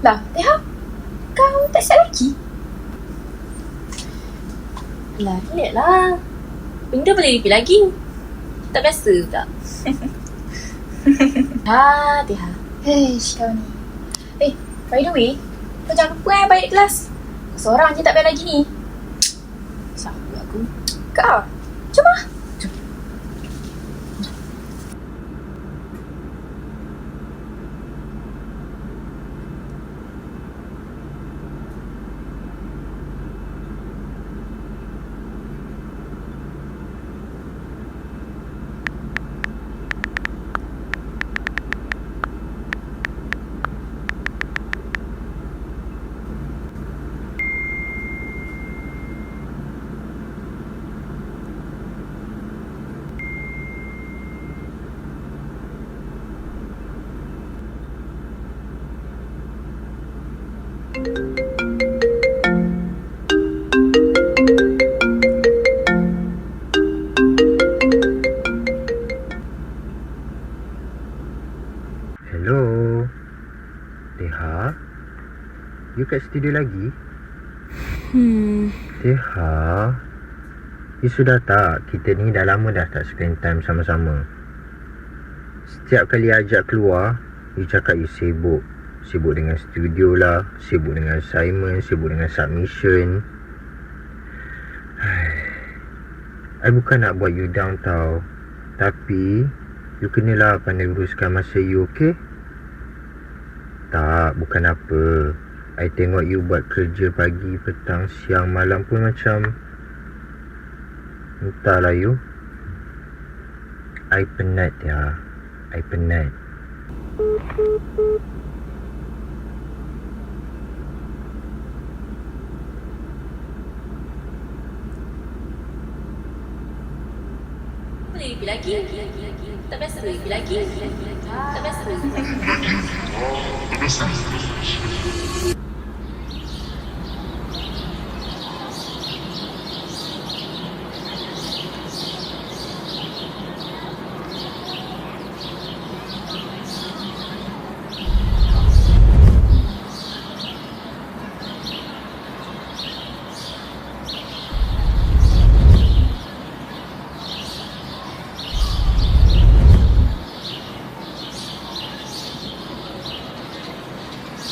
Lah, Teha, kau tak siap lagi? Lah, relax lah. Benda boleh repeat lagi. Tak biasa tak? Teha. Kau ni. By the way, kau jangan lupa balik kelas. Kau seorang je tak payah lagi ni. Siapa aku? Kau. Jom lah. Jom. Hello, Teha? You kat studio lagi? Teha, you sudah tak? Kita ni dah lama dah tak spend time sama-sama. Setiap kali ajak keluar, you cakap you sibuk. Sibuk dengan studio lah, sibuk dengan assignment, sibuk dengan submission. I bukan nak buat you down tau, tapi you kenalah pandai uruskan masa you, okay? Tak, bukan apa. I tengok you buat kerja pagi, petang, siang, malam pun macam entahlah you. I penat ya. I penat. Boleh repeat lagi. Tak biasa repeat lagi. Tak biasa.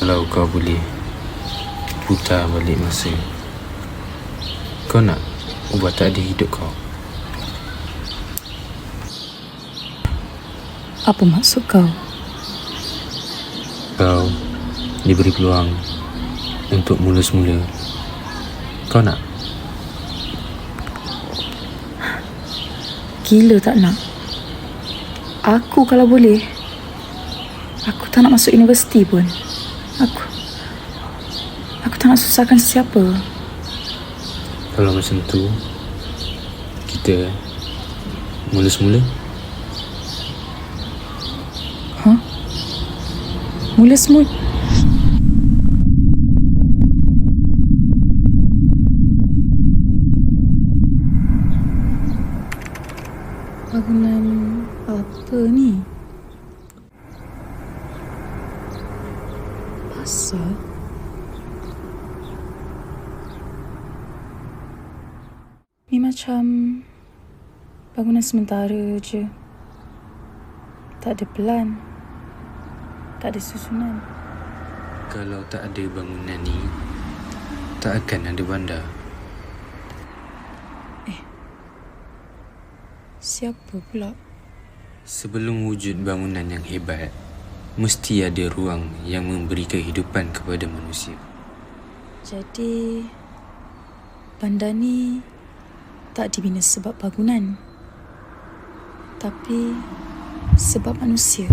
Kalau kau boleh putar balik masa, kau nak ubah takdir hidup kau? Apa maksud kau? Kau diberi peluang untuk mula semula. Kau nak? Gila tak nak? Aku kalau boleh, aku tak nak masuk universiti pun. Aku tak nak susahkan sesiapa. Kalau macam tu, kita mula semula. Mula semula? Bangunan apa ni? Pasal ni macam bangunan sementara je. Tak ada pelan, tak ada susunan. Kalau tak ada bangunan ni, tak akan ada bandar. Siapa pula? Sebelum wujud bangunan yang hebat, mesti ada ruang yang memberi kehidupan kepada manusia. Jadi, bandar ni tak dibina sebab bangunan, tapi sebab manusia.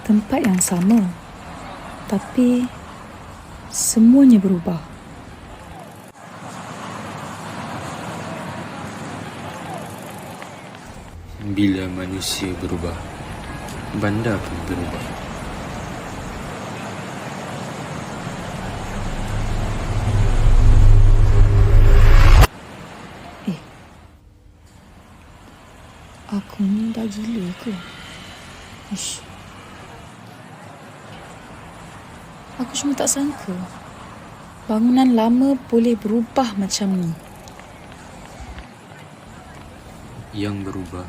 Tempat yang sama, tapi semuanya berubah. Bila manusia berubah, bandar pun berubah. Aku ni dah gila ke? Ish. Aku cuma tak sangka bangunan lama boleh berubah macam ni. Yang berubah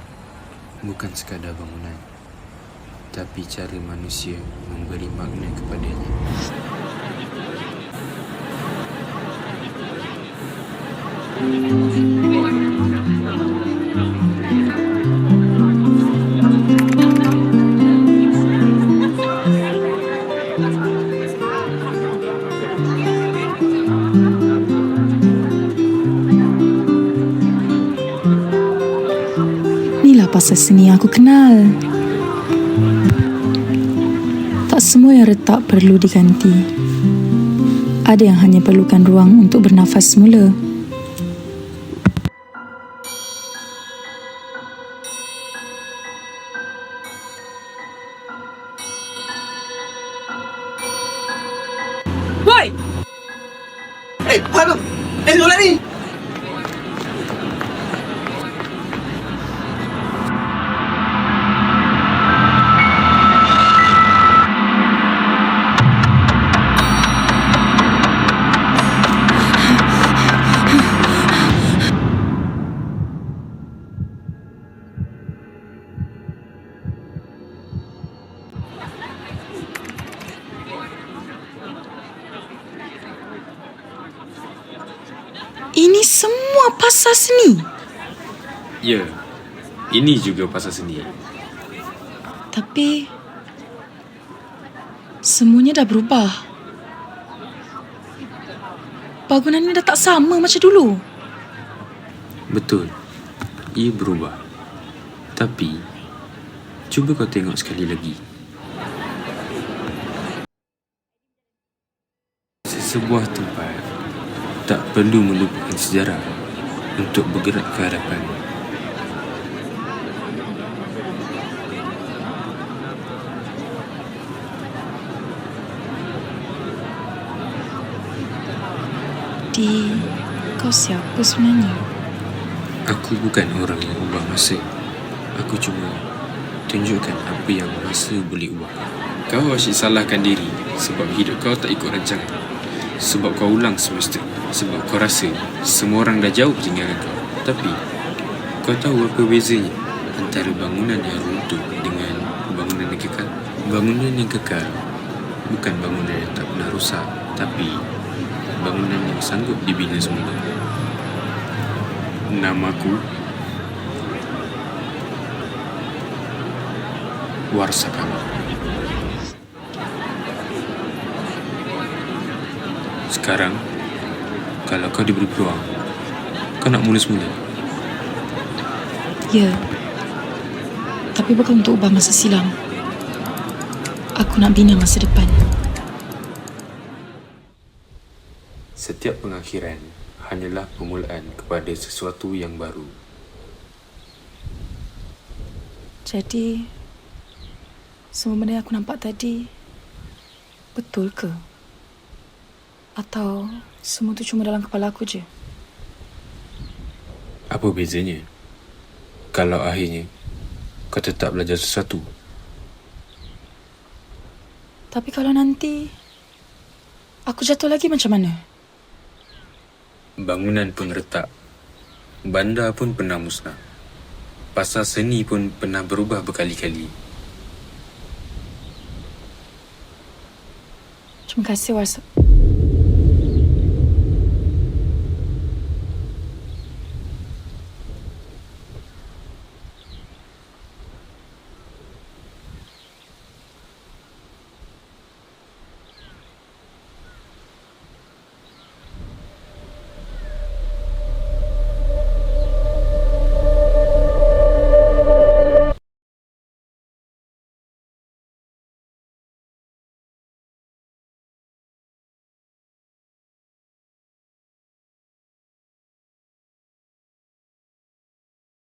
bukan sekadar bangunan, tapi cara manusia memberi makna kepadanya. Inilah pasal seni yang aku kenal. Tak semua yang retak perlu diganti. Ada yang hanya perlukan ruang untuk bernafas semula. Woi! Apa? Tolong ni! Ini semua pasal seni. Ya, ini juga pasal seni. Tapi semuanya dah berubah. Bangunan ni dah tak sama macam dulu. Betul, ia berubah. Tapi, cuba kau tengok sekali lagi. Sebuah tempat tak perlu melupakan sejarah untuk bergerak ke hadapan. Kau siapa sebenarnya? Aku bukan orang yang ubah masa. Aku cuma tunjukkan apa yang masa boleh ubah. Kau asyik salahkan diri sebab hidup kau tak ikut rancangan. Sebab kau ulang semester. Sebab kau rasa semua orang dah jauh tinggalkan kau. Tapi kau tahu apa bezanya antara bangunan yang runtuh dengan bangunan yang kekal? Bangunan yang kekal bukan bangunan yang tak pernah rosak, tapi bangunan yang sanggup dibina semula. Namaku Warsakala. Sekarang, kalau kau diberi peluang, kau nak mula semula. Ya. Tapi bukan untuk ubah masa silam. Aku nak bina masa depan. Setiap pengakhiran hanyalah permulaan kepada sesuatu yang baru. Jadi, semua benda yang aku nampak tadi, betul ke? Atau semua tu cuma dalam kepala aku je? Apa bezanya kalau akhirnya kau tetap belajar sesuatu? Tapi kalau nanti aku jatuh lagi macam mana? Bangunan pun retak, bandar pun pernah musnah, pasar seni pun pernah berubah berkali-kali. Terima kasih, Warsa.